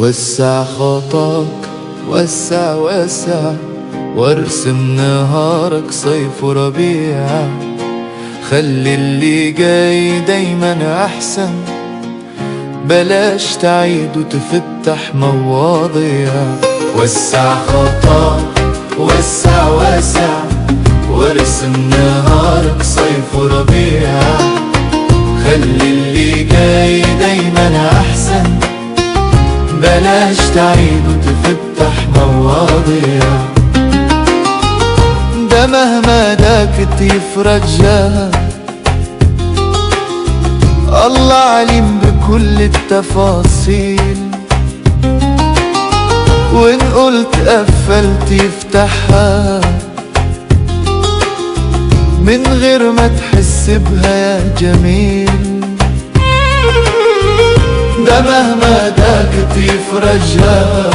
وسع خطاك، وسع وسع، وارسم نهارك صيف وربيع. خلي اللي جاي دايما احسن، بلاش تعيد وتفتح مواضيع. وسع خطاك، وسع وسع، وارسم نهارك صيف وربيع. خلي اللي جاي دايما احسن، بلاش تعيد وتفتح مواضيع. ده مهما داكت يفرجها، الله عليم بكل التفاصيل. وإن قلت قفلت يفتحها من غير ما تحس بها يا جميل. ده مهما داكت يفرجها،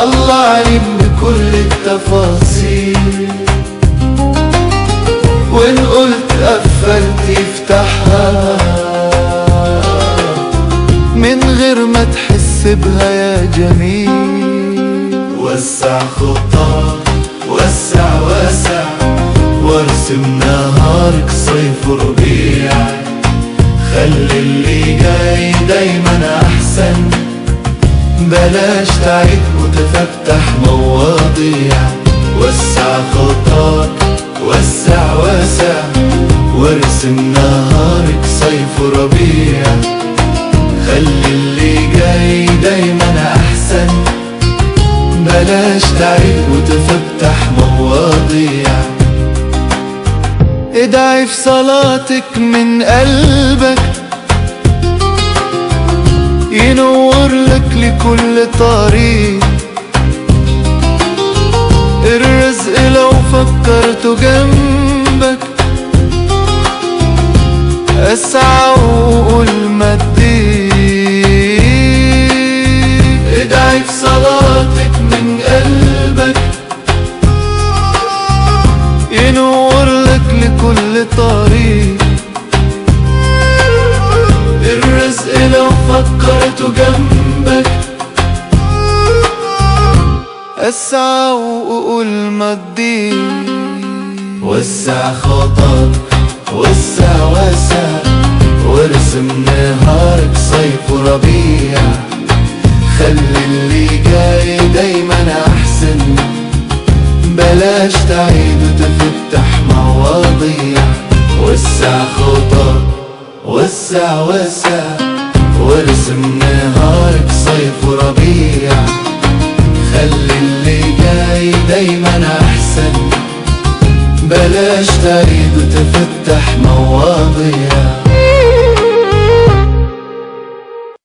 الله عليم بكل التفاصيل. وإن قلت قفلت يفتحها من غير ما تحس بها يا جميل. وسع خطاك، وسع وسع، وارسم نهارك صيف وربيع. خلي اللي جاي دايما احسن، بلاش تعيد وتفتح مواضيع. وسع خطاك، وسع وسع، وارسم نهارك صيف وربيع. خلي اللي جاي دايما احسن، بلاش تعيد وتفتح مواضيع. ادعي في صلاتك من قلبك، ينور لك لكل طريق. الرزق لو فكرته جنبك، اسعى وقول مديك. ادعي في صلاتك من قلبك، ينور لك لكل طريق. الرزق لو فكرته جنبك، اسعى وقول مديك. وسع خطاك، وسع وسع، وارسم نهارك صيف وربيع. خلي اللي جاي دايما احسن، بلاش تعيد وتفتح مواضيع. وسع خطاك، وسع وسع، وارسم نهارك صيف وربيع. خلي اللي جاي دايما احسن، بلاش تعيد وتفتح مواضيع.